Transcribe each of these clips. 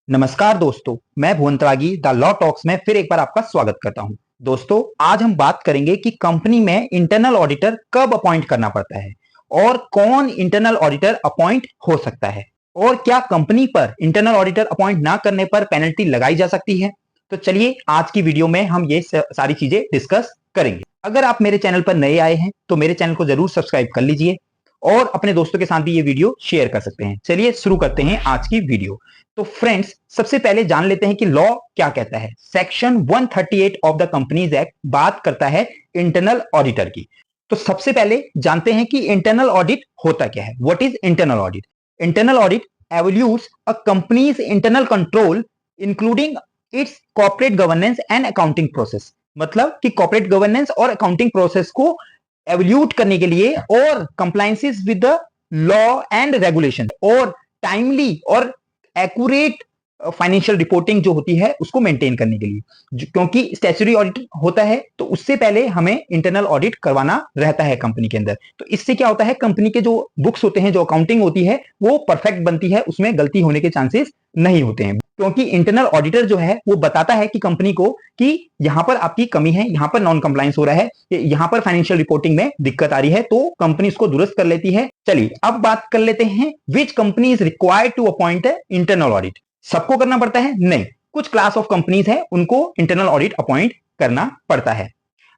नमस्कार दोस्तों, मैं भुवन त्यागी द लॉ टॉक्स में फिर एक बार आपका स्वागत करता हूं। दोस्तों, आज हम बात करेंगे कि कंपनी में इंटरनल ऑडिटर कब अपॉइंट करना पड़ता है और कौन इंटरनल ऑडिटर अपॉइंट हो सकता है और क्या कंपनी पर इंटरनल ऑडिटर अपॉइंट ना करने पर पेनल्टी लगाई जा सकती है। तो चलिए आज की वीडियो में हम ये सारी चीजें डिस्कस करेंगे। अगर आप मेरे चैनल पर नए आए हैं तो मेरे चैनल को जरूर सब्सक्राइब कर लीजिए और अपने दोस्तों के साथ भी ये वीडियो शेयर कर सकते हैं। चलिए शुरू करते हैं आज की वीडियो। तो फ्रेंड्स, सबसे पहले जान लेते हैं कि लॉ क्या कहता है। Section 138 of the companies act बात करता है इंटरनल ऑडिटर की। तो सबसे पहले जानते हैं कि इंटरनल ऑडिट होता क्या है। What is internal audit? Internal audit evaluates a company's internal control including its corporate governance and accounting process. मतलब कि कॉर्पोरेट गवर्नेंस और अकाउंटिंग प्रोसेस को एवल्यूट करने के लिए और compliances with the law and regulation और टाइमली और एक्यूरेट फाइनेंशियल रिपोर्टिंग जो होती है उसको मेंटेन करने के लिए, क्योंकि स्टैट्यूटरी ऑडिट होता है तो उससे पहले हमें इंटरनल ऑडिट करवाना रहता है कंपनी के अंदर। तो इससे क्या होता है, कंपनी के जो बुक्स होते हैं, जो अकाउंटिंग होती है वो परफेक्ट बनती है, उसमें गलती होने के चांसेस नहीं होते हैं, क्योंकि इंटरनल ऑडिटर जो है वो बताता है कि कंपनी को कि यहां पर आपकी कमी है, यहां पर नॉन कंप्लायंस हो रहा है, यहां पर फाइनेंशियल रिपोर्टिंग में दिक्कत आ रही है, तो कंपनी इसको दुरुस्त कर लेती है। चलिए अब बात कर लेते हैं which company is required to appoint internal audit. सबको करना पड़ता है? नहीं, कुछ क्लास ऑफ कंपनीज है उनको इंटरनल ऑडिट अपॉइंट करना पड़ता है।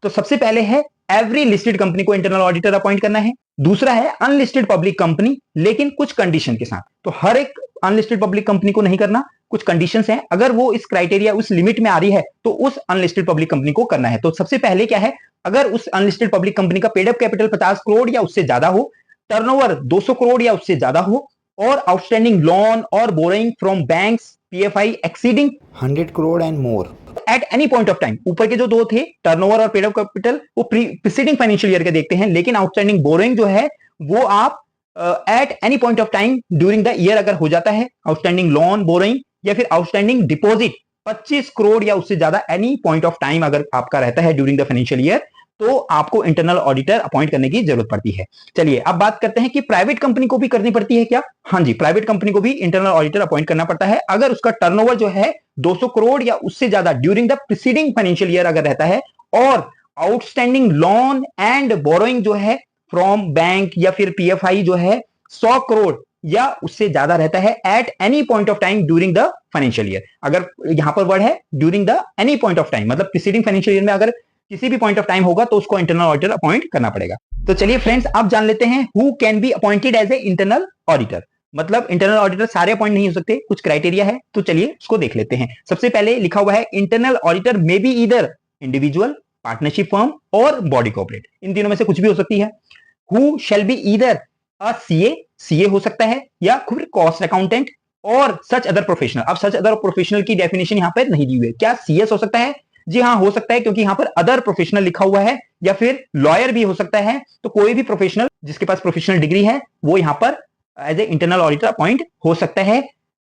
तो सबसे पहले है एवरी लिस्टेड कंपनी को इंटरनल ऑडिटर अपॉइंट करना है। दूसरा है अनलिस्टेड पब्लिक कंपनी, लेकिन कुछ कंडीशन के साथ। तो हर एक अनलिस्टेड पब्लिक कंपनी को नहीं करना, कुछ कंडीशंस हैं, अगर वो इस क्राइटेरिया उस लिमिट में आ रही है तो उस अनलिस्टेड पब्लिक कंपनी को करना है। तो सबसे पहले क्या है, अगर उस अनलिस्टेड पब्लिक कंपनी का पेड अप कैपिटल 50 करोड़ या उससे ज्यादा हो, टर्नओवर 200 करोड़ या उससे ज्यादा हो, और आउटस्टैंडिंग लोन और borrowing from banks PFI exceeding 100 crore and more. At any point of time. ऊपर के जो दो थे, टर्नओवर और पेड अप कैपिटल, वो प्रीसीडिंग फाइनेंशियल ईयर के देखते हैं, लेकिन आउटस्टैंडिंग बोरोइंग जो है वो आप at any point of time during the year अगर हो जाता है, आउटस्टैंडिंग लोन बोरोइंग या फिर आउटस्टैंडिंग डिपॉजिट 25 करोड़ या उससे ज्यादा एनी पॉइंट ऑफ टाइम अगर आपका रहता है ड्यूरिंग द फाइनेंशियल ईयर, तो आपको इंटरनल ऑडिटर अपॉइंट करने की जरूरत पड़ती है। चलिए अब बात करते हैं कि प्राइवेट कंपनी को भी करनी पड़ती है क्या। हाँ जी, प्राइवेट कंपनी को भी इंटरनल ऑडिटर अपॉइंट करना पड़ता है अगर उसका टर्नओवर जो है 200 करोड़ या उससे ज्यादा during the preceding financial year अगर रहता है, और आउटस्टैंडिंग लोन एंड बोरोइंग जो है फ्रॉम बैंक या फिर पीएफआई जो है 100 करोड़ या उससे ज्यादा रहता है at any point of time during the financial year. अगर यहां पर वर्ड है during the any point of time, मतलब प्रीसीडिंग फाइनेंशियल ईयर में अगर किसी भी पॉइंट ऑफ टाइम होगा तो उसको इंटरनल ऑडिटर अपॉइंट करना पड़ेगा। तो चलिए फ्रेंड्स, अब जान लेते हैं who can be appointed as a internal auditor. मतलब इंटरनल ऑडिटर सारे अपॉइंट नहीं हो सकते, कुछ क्राइटेरिया है, तो चलिए उसको देख लेते हैं। सबसे पहले लिखा हुआ है internal auditor may be either individual, partnership firm और बॉडी कॉर्पोरेट, इन तीनों में से कुछ भी हो सकती है। Who shall be either a CA हो सकता है, या फिर कॉस्ट अकाउंटेंट और सच अदर प्रोफेशनल। अब सच अदर प्रोफेशनल की डेफिनेशन यहां पर नहीं दी हुई है। क्या सीएस हो सकता है? जी हाँ, हो सकता है, क्योंकि यहां पर अदर प्रोफेशनल लिखा हुआ है, या फिर लॉयर भी हो सकता है। तो कोई भी प्रोफेशनल जिसके पास प्रोफेशनल डिग्री है वो यहां पर as a internal auditor appoint हो सकता है,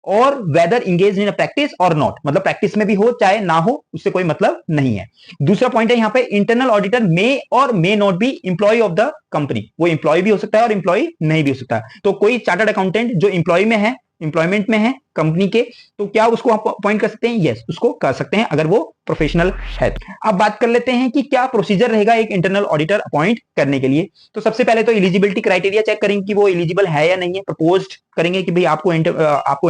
और whether engage in practice or not, मतलब प्रैक्टिस में भी हो चाहे ना हो उससे कोई मतलब नहीं है। दूसरा पॉइंट है यहाँ पे internal auditor may or may not be employ of the company. वो एम्प्लॉय भी हो सकता है और एम्प्लॉय नहीं भी हो सकता है। तो कोई चार्टर्ड अकाउंटेंट जो एम्प्लॉय में है, एम्प्लॉयमेंट में है कंपनी के, तो क्या उसको आप अपॉइंट कर सकते हैं? यस, उसको कर सकते हैं अगर वो प्रोफेशनल है। अब बात कर लेते हैं कि क्या प्रोसीजर रहेगा एक इंटरनल ऑडिटर अपॉइंट करने के लिए। तो सबसे पहले तो एलिजिबिलिटी क्राइटेरिया चेक करेंगे कि वो एलिजिबल है या नहीं है। प्रपोज्ड करेंगे कि भाई आपको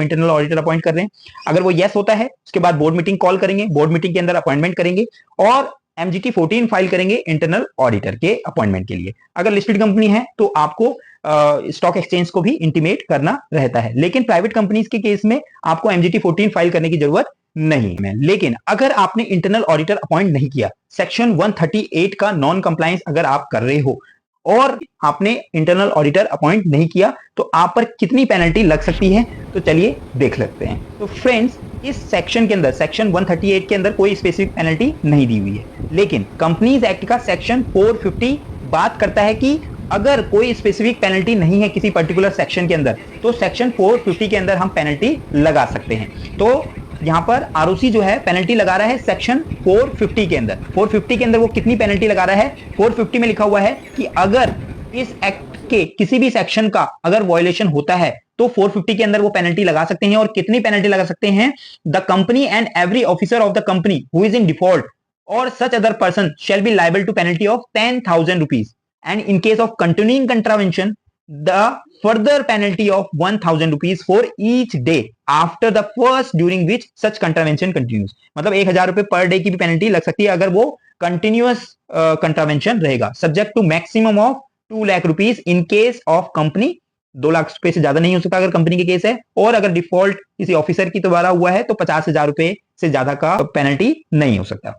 इंटरनल ऑडिटर अपॉइंट कर रहे हैं। अगर वो यस होता है, उसके बाद बोर्ड मीटिंग कॉल करेंगे, बोर्ड मीटिंग के अंदर अपॉइंटमेंट करेंगे और एमजीटी 14 फाइल करेंगे इंटरनल ऑडिटर के अपॉइंटमेंट के लिए। अगर लिस्टेड कंपनी है तो आपको स्टॉक एक्सचेंज को भी इंटीमेट करना रहता है, लेकिन प्राइवेट कंपनीज के केस में आपको एमजीटी 14 फाइल करने की जरूरत नहीं है। लेकिन अगर आपने इंटरनल ऑडिटर अपॉइंट नहीं किया, सेक्शन 138 का नॉन कंप्लायंस अगर आप कर रहे हो और आपने इंटरनल ऑडिटर अपॉइंट नहीं किया, तो आप पर कितनी पेनल्टी लग सकती है, तो चलिए देख लेते हैं। तो फ्रेंड्स, इस सेक्शन के अंदर, सेक्शन 138 के अंदर कोई स्पेसिफिक पेनल्टी नहीं दी हुई है, लेकिन कंपनीज एक्ट का सेक्शन 450 बात करता है कि अगर कोई स्पेसिफिक पेनल्टी नहीं है किसी पर्टिकुलर सेक्शन के अंदर, तो सेक्शन 450 के अंदर हम पेनल्टी लगा सकते हैं। तो यहां पर आरओसी जो है पेनल्टी लगा रहा है सेक्शन 450 के अंदर। 450 के अंदर वो कितनी पेनल्टी लगा रहा है? 450 में लिखा हुआ है कि अगर इस एक्ट के किसी भी सेक्शन का अगर वायलेशन होता है तो 450 के अंदर वो पेनल्टी लगा सकते हैं। और कितनी पेनल्टी लगा सकते हैं? The company and every officer of the company who is in default और such other person shall be liable to penalty of 10,000 rupees and in case of continuing contravention the further penalty of 1,000 rupees for each day after the first during which such contravention continues। मतलब 1,000 रुपए per day की भी penalty लग सकती है अगर वो continuous contravention रहेगा, subject to maximum of 2 lakh rupees in case of company. 2 lakh रुपए से ज्यादा नहीं हो सकता अगर कंपनी के केस है, और अगर डिफॉल्ट किसी ऑफिसर की द्वारा हुआ है तो 50,000 रुपए से ज्यादा का पेनल्टी नहीं हो सकता।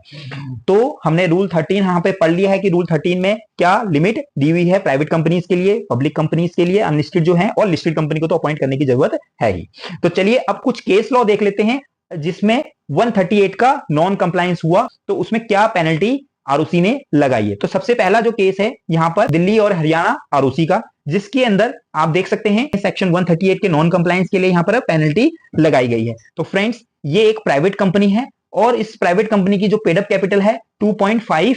तो हमने रूल 13 यहां पे पढ़ लिया है कि रूल 13 में क्या लिमिट दी हुई है प्राइवेट कंपनीज के लिए, पब्लिक कंपनीज के लिए, अनलिस्टेड जो है, और लिस्टेड कंपनी को तो अपॉइंट करने की जरूरत है ही। तो चलिए अब कुछ केस लॉ देख लेते हैं जिसमें 138 का नॉन कंप्लायंस हुआ तो उसमें क्या पेनल्टी आरओसी ने लगाई है। तो सबसे पहला जो केस है यहां पर दिल्ली और हरियाणा आरओसी का, जिसके अंदर आप देख सकते हैं सेक्शन 138 के नॉन कंप्लायंस के लिए यहां पर पेनल्टी लगाई गई है। तो फ्रेंड्स ये एक प्राइवेट कंपनी है और इस प्राइवेट कंपनी की जो पेडअप कैपिटल है 2.5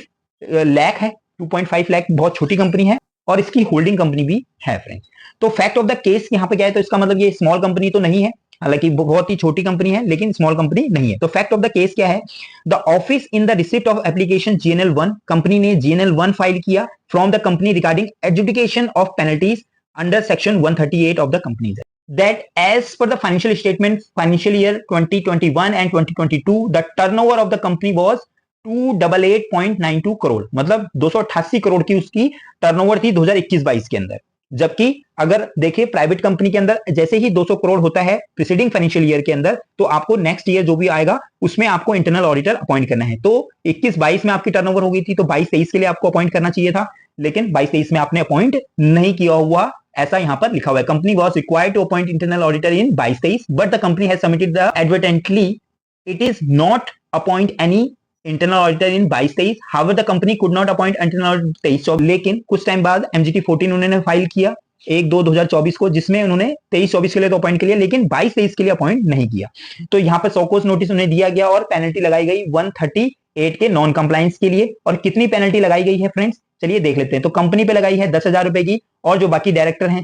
लाख है। 2.5 लाख बहुत छोटी कंपनी है और इसकी होल्डिंग कंपनी भी है फ्रेंड्स। तो फैक्ट ऑफ द केस यहां पे क्या है, तो इसका मतलब ये स्मॉल कंपनी तो नहीं है, हालांकि बहुत ही छोटी कंपनी है लेकिन स्मॉल कंपनी नहीं है। तो फैक्ट ऑफ द केस क्या है, the office in the receipt of application GNL1, company ने GNL1 फाइल किया from the company regarding adjudication of penalties under section 138 of the companies act that as per the financial statements financial year 2021 and 2022 the turnover of the company was 288.92 crore, मतलब 288 करोड़ की उसकी turnover थी 2021-22 के अंदर। जबकि अगर देखिए प्राइवेट कंपनी के अंदर जैसे ही 200 करोड़ होता है प्रीसीडिंग फाइनेंशियल ईयर के अंदर तो आपको नेक्स्ट ईयर जो भी आएगा उसमें आपको इंटरनल ऑडिटर अपॉइंट करना है। तो 21-22 में आपकी टर्नओवर हो गई थी तो 22-23 के लिए आपको अपॉइंट करना चाहिए था, लेकिन 22-23 में आपने अपॉइंट नहीं किया हुआ, ऐसा यहां पर लिखा हुआ है। Company was required to appoint internal auditor in 22-23 but the company has submitted the advertently it is not appoint any internal auditor in 22-23। However the company could not appoint internal auditor 23। लेकिन कुछ time बाद MGT 14 उन्होंने file किया 1/2/2024 को, जिसमें उन्होंने 23-24 के लिए तो अपॉइंट किया लेकिन 22-23 के लिए अपॉइंट नहीं किया। तो यहां पर सॉकोस नोटिस उन्हें दिया गया और पेनल्टी लगाई गई 138 के नॉन कंप्लायंस के लिए। और कितनी पेनल्टी लगाई गई है फ्रेंड्स, चलिए देख लेते हैं। तो कंपनी पे लगाई है 10,000 रुपए की और जो बाकी डायरेक्टर हैं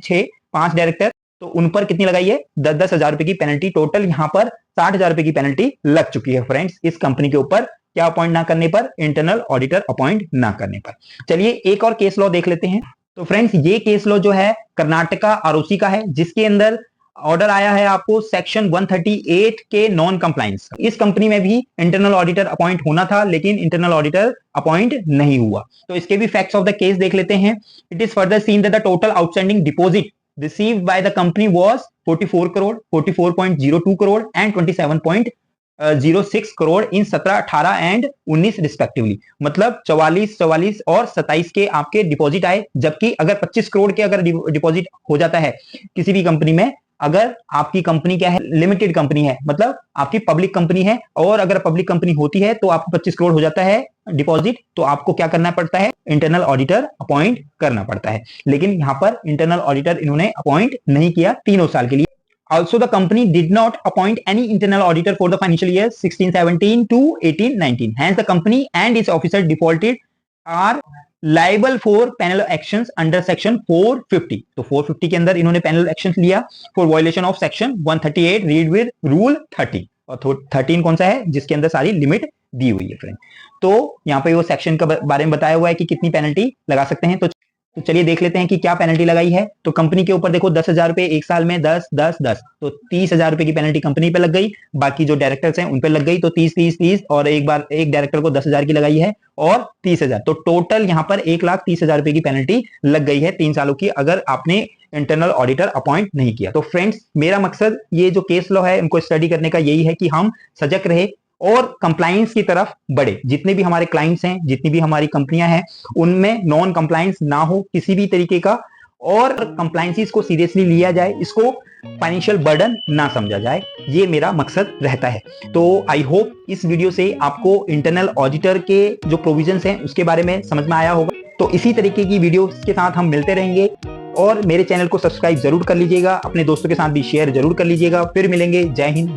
5 डायरेक्टर, तो उन पर कितनी लगाई है 10,000 रुपए की पेनल्टी। टोटल यहां पर 60,000 रुपए की पेनल्टी लग चुकी है फ्रेंड्स इस कंपनी के ऊपर, क्या अपॉइंट ना करने पर, इंटरनल ऑडिटर अपॉइंट ना करने पर। चलिए एक और केस लॉ देख लेते हैं। तो फ्रेंड्स ये केस लॉ जो है कर्नाटका आरओसी का है, जिसके अंदर ऑर्डर आया है आपको सेक्शन 138 के नॉन कंप्लायंस। इस कंपनी में भी इंटरनल ऑडिटर अपॉइंट होना था लेकिन इंटरनल ऑडिटर अपॉइंट नहीं हुआ। तो इसके भी फैक्ट्स ऑफ द केस देख लेते हैं। It is further seen that the total outstanding deposit received by the company was 44 crore, 44.02 crore and 27.06 crore in 17, 18 and 19 respectively. मतलब 44 और 27 के आपके डिपॉजिट आए, जबकि अगर 25 करोड़ के अगर डिपॉजिट हो जाता है किसी भी कंपनी में, अगर आपकी कंपनी क्या है लिमिटेड कंपनी है, मतलब आपकी पब्लिक कंपनी है, और अगर पब्लिक कंपनी होती है तो आपको 25 करोड़ हो जाता है डिपॉजिट, तो आपको क्या करना पड़ता है, इंटरनल ऑडिटर अपॉइंट करना पड़ता है। लेकिन यहां पर इंटरनल ऑडिटर इन्होंने अपॉइंट नहीं किया 3 साल के लिए। Also, the company did not appoint any internal auditor for the financial year 16-17 to 18-19. Hence, the company and its officers defaulted are liable for penal actions under section 450. तो 450 के अंदर इन्होंने penal actions लिया for violation of section 138 read with rule 30। और 13 कौन सा है, जिसके अंदर सारी लिमिट दी हुई है फ्रेंड। तो यहाँ पे वो सेक्शन के बारे में बताया हुआ है कि कितनी पेनल्टी लगा सकते हैं। तो चलिए देख लेते हैं कि क्या पेनल्टी लगाई है। तो कंपनी के ऊपर देखो 10,000 रुपए एक साल में 10 तो 30,000 रुपए की पेनल्टी कंपनी पे लग गई, बाकी जो डायरेक्टर्स हैं उन पे लग गई, तो 30 और एक बार एक डायरेक्टर को 10,000 की लगाई है और 30,000, तो टोटल यहाँ पर 1,30,000 रुपए की पेनल्टी लग गई है 3 सालों की, अगर आपने इंटरनल ऑडिटर अपॉइंट नहीं किया। तो फ्रेंड्स मेरा मकसद ये जो केस लॉ है इनको स्टडी करने का यही है कि हम सजग रहे और कंप्लायंस की तरफ बढ़े। जितने भी हमारे क्लाइंट्स हैं, जितनी भी हमारी कंपनियां हैं, उनमें नॉन कंप्लायंस ना हो किसी भी तरीके का, और कंप्लायंसेस को सीरियसली लिया जाए, इसको फाइनेंशियल बर्डन ना समझा जाए, ये मेरा मकसद रहता है। तो आई होप इस वीडियो से आपको इंटरनल ऑडिटर के जो प्रोविजंस हैं उसके बारे में समझ में आया होगा। तो इसी तरीके की वीडियो के साथ हम मिलते रहेंगे और मेरे चैनल को सब्सक्राइब जरूर कर लीजिएगा, अपने दोस्तों के साथ भी शेयर जरूर कर लीजिएगा। फिर मिलेंगे, जय हिंद।